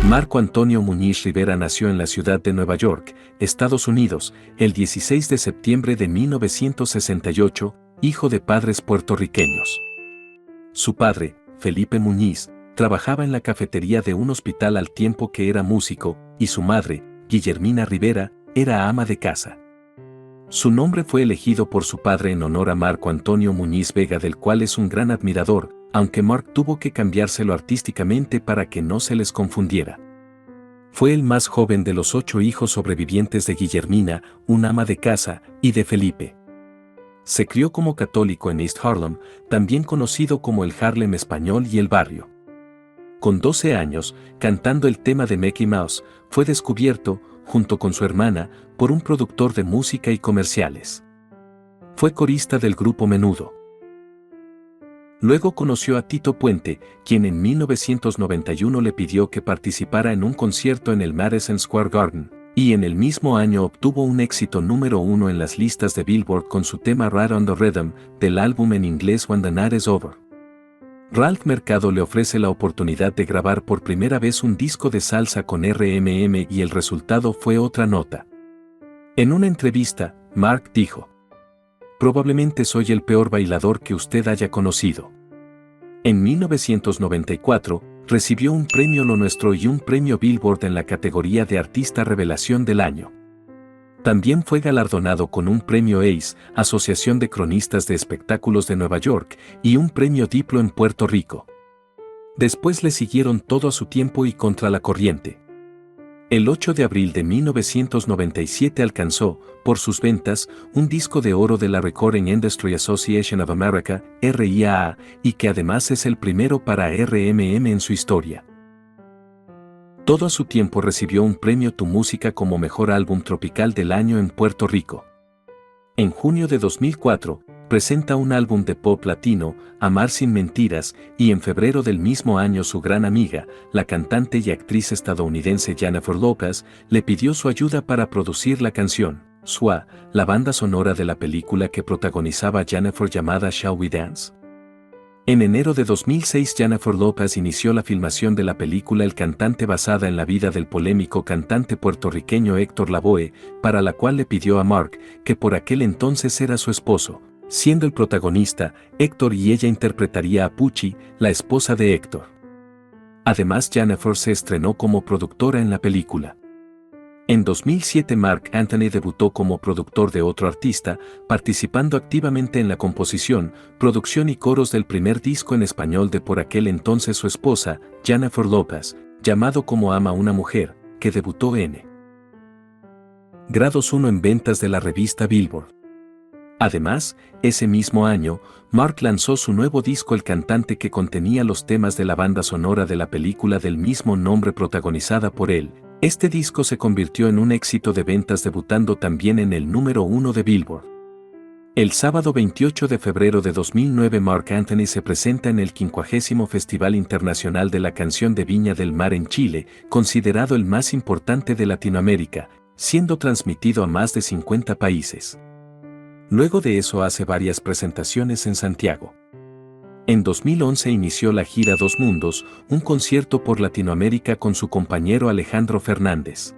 Marco Antonio Muñiz Rivera nació en la ciudad de Nueva York, Estados Unidos, el 16 de septiembre de 1968, hijo de padres puertorriqueños. Su padre, Felipe Muñiz, trabajaba en la cafetería de un hospital al tiempo que era músico, y su madre, Guillermina Rivera, era ama de casa. Su nombre fue elegido por su padre en honor a Marco Antonio Muñiz Vega, del cual es un gran admirador, aunque Mark tuvo que cambiárselo artísticamente para que no se les confundiera. Fue el más joven de los 8 hijos sobrevivientes de Guillermina, un ama de casa, y de Felipe. Se crió como católico en East Harlem, también conocido como el Harlem español y el barrio. Con 12 años, cantando el tema de Mickey Mouse, fue descubierto, junto con su hermana, por un productor de música y comerciales. Fue corista del grupo Menudo. Luego conoció a Tito Puente, quien en 1991 le pidió que participara en un concierto en el Madison Square Garden, y en el mismo año obtuvo un éxito número 1 en las listas de Billboard con su tema Right on the Rhythm, del álbum en inglés When the Night is Over. Ralph Mercado le ofrece la oportunidad de grabar por primera vez un disco de salsa con RMM y el resultado fue otra nota. En una entrevista, Mark dijo: "Probablemente soy el peor bailador que usted haya conocido". En 1994, recibió un premio Lo Nuestro y un premio Billboard en la categoría de Artista Revelación del Año. También fue galardonado con un premio ACE, Asociación de Cronistas de Espectáculos de Nueva York, y un premio Diplo en Puerto Rico. Después le siguieron Todo a su tiempo y Contra la corriente. El 8 de abril de 1997 alcanzó, por sus ventas, un disco de oro de la Recording Industry Association of America, RIAA, y que además es el primero para RMM en su historia. Todo a su tiempo recibió un premio Tu Música como Mejor Álbum Tropical del Año en Puerto Rico. En junio de 2004, presenta un álbum de pop latino, Amar sin mentiras, y en febrero del mismo año su gran amiga, la cantante y actriz estadounidense Jennifer Lopez, le pidió su ayuda para producir la canción, SWA, la banda sonora de la película que protagonizaba Jennifer llamada Shall We Dance. En enero de 2006 Jennifer Lopez inició la filmación de la película El Cantante, basada en la vida del polémico cantante puertorriqueño Héctor Lavoe, para la cual le pidió a Mark, que por aquel entonces era su esposo. Siendo el protagonista, Héctor, y ella interpretaría a Pucci, la esposa de Héctor. Además, Jennifer se estrenó como productora en la película. En 2007 Marc Anthony debutó como productor de otro artista, participando activamente en la composición, producción y coros del primer disco en español de por aquel entonces su esposa, Jennifer Lopez, llamado Como ama una mujer, que debutó en grados 1 en ventas de la revista Billboard. Además, ese mismo año, Mark lanzó su nuevo disco El Cantante, que contenía los temas de la banda sonora de la película del mismo nombre protagonizada por él. Este disco se convirtió en un éxito de ventas, debutando también en el número 1 de Billboard. El sábado 28 de febrero de 2009 Marc Anthony se presenta en el 50º Festival Internacional de la Canción de Viña del Mar en Chile, considerado el más importante de Latinoamérica, siendo transmitido a más de 50 países. Luego de eso hace varias presentaciones en Santiago. En 2011 inició la gira Dos Mundos, un concierto por Latinoamérica con su compañero Alejandro Fernández.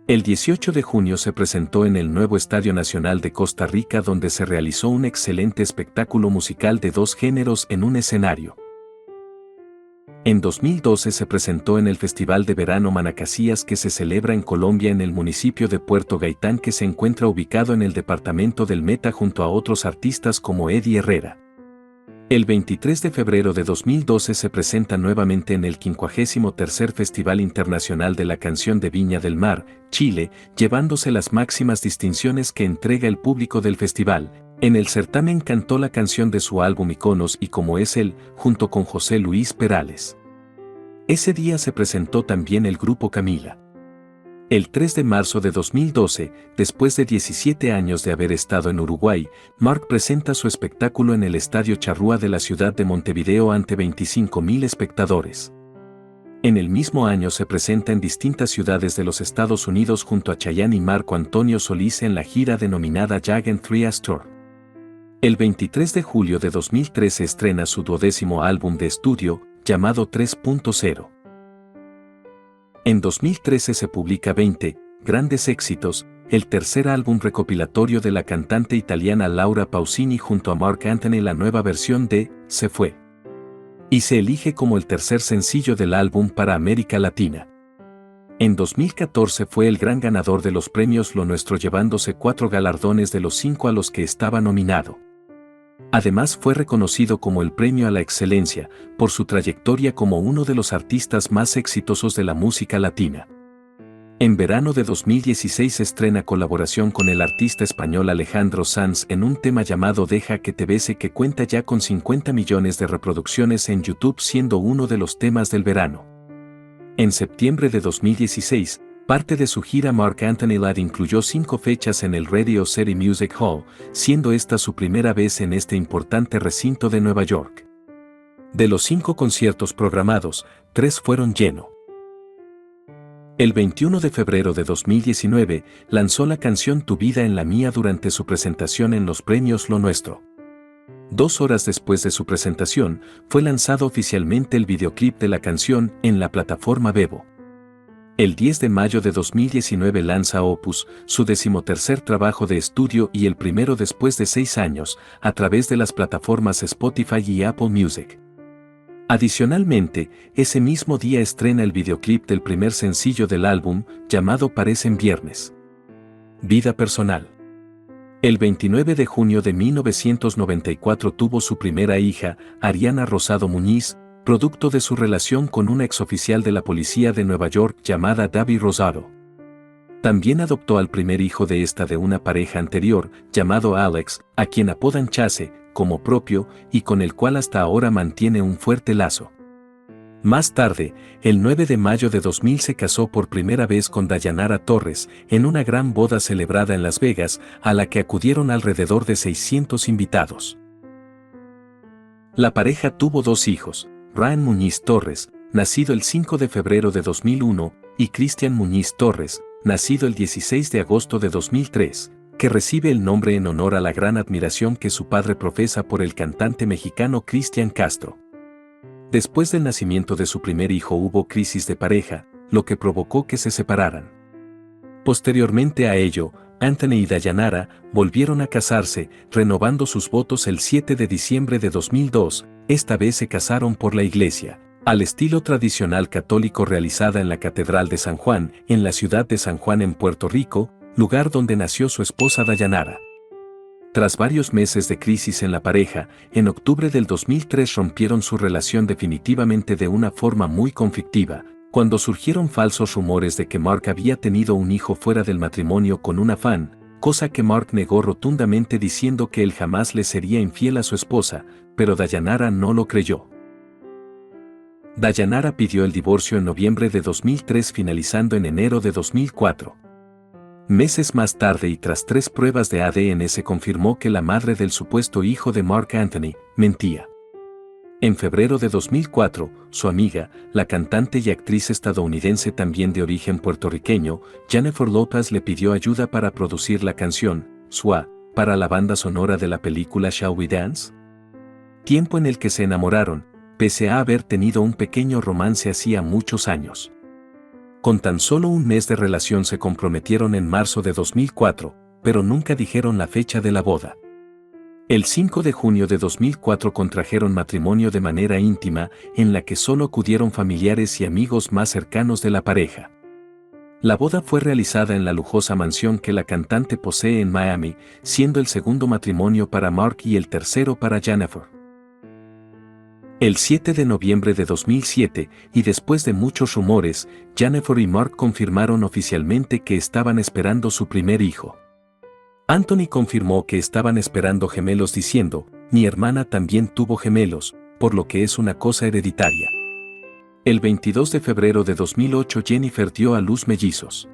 El 18 de junio se presentó en el nuevo Estadio Nacional de Costa Rica, donde se realizó un excelente espectáculo musical de 2 géneros en un escenario. En 2012 se presentó en el Festival de Verano Manacasías, que se celebra en Colombia, en el municipio de Puerto Gaitán, que se encuentra ubicado en el departamento del Meta, junto a otros artistas como Eddie Herrera. El 23 de febrero de 2012 se presenta nuevamente en el 53º Festival Internacional de la Canción de Viña del Mar, Chile, llevándose las máximas distinciones que entrega el público del festival. En el certamen cantó la canción de su álbum Iconos y Como es él, junto con José Luis Perales. Ese día se presentó también el grupo Camila. El 3 de marzo de 2012, después de 17 años de haber estado en Uruguay, Mark presenta su espectáculo en el Estadio Charrúa de la ciudad de Montevideo ante 25.000 espectadores. En el mismo año se presenta en distintas ciudades de los Estados Unidos junto a Chayanne y Marco Antonio Solís en la gira denominada Jag 3 Tour. El 23 de julio de 2013 estrena su 12º álbum de estudio, llamado 3.0. En 2013 se publica 20 Grandes Éxitos, el tercer álbum recopilatorio de la cantante italiana Laura Pausini junto a Marc Anthony. La nueva versión de Se Fue y se elige como el tercer sencillo del álbum para América Latina. En 2014 fue el gran ganador de los premios Lo Nuestro, llevándose 4 galardones de los 5 a los que estaba nominado. Además fue reconocido como el premio a la excelencia por su trayectoria como uno de los artistas más exitosos de la música latina. En verano de 2016 estrena colaboración con el artista español Alejandro Sanz en un tema llamado Deja que te bese, que cuenta ya con 50 millones de reproducciones en YouTube, siendo uno de los temas del verano. En septiembre de 2016, parte de su gira Marc Anthony Live incluyó 5 fechas en el Radio City Music Hall, siendo esta su primera vez en este importante recinto de Nueva York. De los 5 conciertos programados, 3 fueron lleno. El 21 de febrero de 2019, lanzó la canción Tu vida en la mía durante su presentación en los premios Lo Nuestro. 2 horas después de su presentación, fue lanzado oficialmente el videoclip de la canción en la plataforma Vevo. El 10 de mayo de 2019 lanza Opus, su 13º trabajo de estudio y el primero después de 6 años, a través de las plataformas Spotify y Apple Music. Adicionalmente, ese mismo día estrena el videoclip del primer sencillo del álbum, llamado Parecen Viernes. Vida personal. El 29 de junio de 1994 tuvo su primera hija, Ariana Rosado Muñiz, producto de su relación con una exoficial de la policía de Nueva York llamada Davi Rosado. También adoptó al primer hijo de esta de una pareja anterior, llamado Alex, a quien apodan Chase, como propio, y con el cual hasta ahora mantiene un fuerte lazo. Más tarde, el 9 de mayo de 2000 se casó por primera vez con Dayanara Torres, en una gran boda celebrada en Las Vegas, a la que acudieron alrededor de 600 invitados. La pareja tuvo 2 hijos, Ryan Muñiz Torres, nacido el 5 de febrero de 2001, y Cristian Muñiz Torres, nacido el 16 de agosto de 2003, que recibe el nombre en honor a la gran admiración que su padre profesa por el cantante mexicano Cristian Castro. Después del nacimiento de su primer hijo hubo crisis de pareja, lo que provocó que se separaran. Posteriormente a ello, Anthony y Dayanara volvieron a casarse, renovando sus votos el 7 de diciembre de 2002, esta vez se casaron por la iglesia, al estilo tradicional católico, realizada en la Catedral de San Juan, en la ciudad de San Juan en Puerto Rico, lugar donde nació su esposa Dayanara. Tras varios meses de crisis en la pareja, en octubre del 2003 rompieron su relación definitivamente de una forma muy conflictiva, cuando surgieron falsos rumores de que Marc había tenido un hijo fuera del matrimonio con una fan, cosa que Marc negó rotundamente diciendo que él jamás le sería infiel a su esposa, pero Dayanara no lo creyó. Dayanara pidió el divorcio en noviembre de 2003, finalizando en enero de 2004. Meses más tarde y tras 3 pruebas de ADN se confirmó que la madre del supuesto hijo de Marc Anthony mentía. En febrero de 2004, su amiga, la cantante y actriz estadounidense también de origen puertorriqueño, Jennifer Lopez, le pidió ayuda para producir la canción Sua para la banda sonora de la película Shall We Dance? Tiempo en el que se enamoraron, pese a haber tenido un pequeño romance hacía muchos años. Con tan solo un mes de relación se comprometieron en marzo de 2004, pero nunca dijeron la fecha de la boda. El 5 de junio de 2004 contrajeron matrimonio de manera íntima, en la que solo acudieron familiares y amigos más cercanos de la pareja. La boda fue realizada en la lujosa mansión que la cantante posee en Miami, siendo el segundo matrimonio para Marc y el tercero para Jennifer. El 7 de noviembre de 2007, y después de muchos rumores, Jennifer y Marc confirmaron oficialmente que estaban esperando su primer hijo. Anthony confirmó que estaban esperando gemelos diciendo, mi hermana también tuvo gemelos, por lo que es una cosa hereditaria. El 22 de febrero de 2008 Jennifer dio a luz mellizos.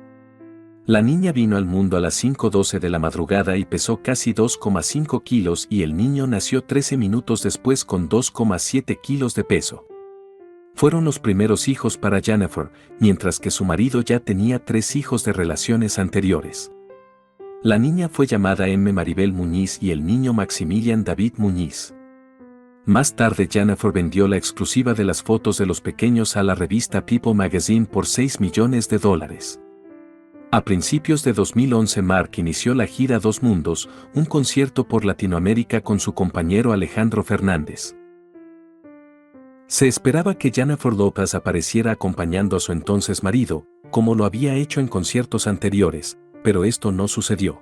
La niña vino al mundo a las 5:12 de la madrugada y pesó casi 2,5 kilos y el niño nació 13 minutos después con 2,7 kilos de peso. Fueron los primeros hijos para Jennifer, mientras que su marido ya tenía 3 hijos de relaciones anteriores. La niña fue llamada M. Maribel Muñiz y el niño Maximilian David Muñiz. Más tarde Jennifer vendió la exclusiva de las fotos de los pequeños a la revista People Magazine por $6 millones. A principios de 2011 Mark inició la gira Dos Mundos, un concierto por Latinoamérica con su compañero Alejandro Fernández. Se esperaba que Jennifer Lopez apareciera acompañando a su entonces marido, como lo había hecho en conciertos anteriores, pero esto no sucedió.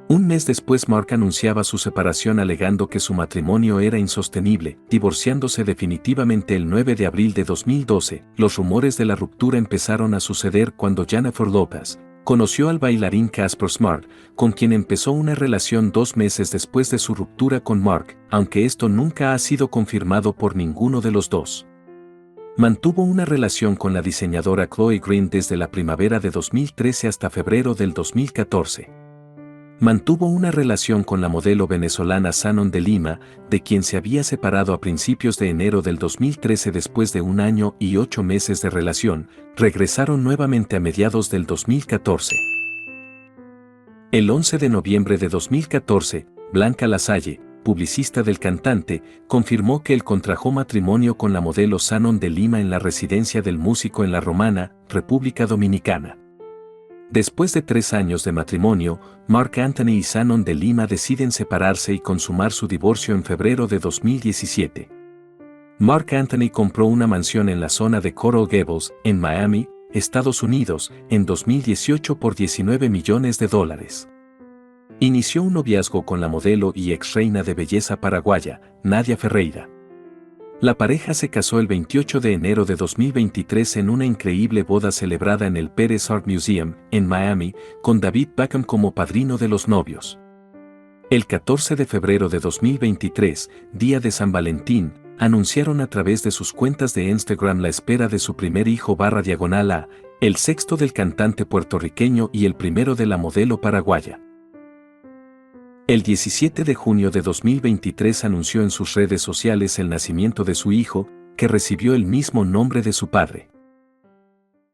Un mes después Mark anunciaba su separación alegando que su matrimonio era insostenible, divorciándose definitivamente el 9 de abril de 2012. Los rumores de la ruptura empezaron a suceder cuando Jennifer Lopez conoció al bailarín Casper Smart, con quien empezó una relación 2 meses después de su ruptura con Mark, aunque esto nunca ha sido confirmado por ninguno de los dos. Mantuvo una relación con la diseñadora Chloe Green desde la primavera de 2013 hasta febrero del 2014. Mantuvo una relación con la modelo venezolana Shannon de Lima, de quien se había separado a principios de enero del 2013 después de 1 año y 8 meses de relación. Regresaron nuevamente a mediados del 2014. El 11 de noviembre de 2014, Blanca Lasalle, publicista del cantante, confirmó que él contrajo matrimonio con la modelo Shannon de Lima en la residencia del músico en La Romana, República Dominicana. Después de 3 años de matrimonio, Marc Anthony y Shannon de Lima deciden separarse y consumar su divorcio en febrero de 2017. Marc Anthony compró una mansión en la zona de Coral Gables, en Miami, Estados Unidos, en 2018 por $19 millones. Inició un noviazgo con la modelo y ex reina de belleza paraguaya, Nadia Ferreira. La pareja se casó el 28 de enero de 2023 en una increíble boda celebrada en el Pérez Art Museum, en Miami, con David Beckham como padrino de los novios. El 14 de febrero de 2023, día de San Valentín, anunciaron a través de sus cuentas de Instagram la espera de su primer hijo /A, el sexto del cantante puertorriqueño y el primero de la modelo paraguaya. El 17 de junio de 2023 anunció en sus redes sociales el nacimiento de su hijo, que recibió el mismo nombre de su padre.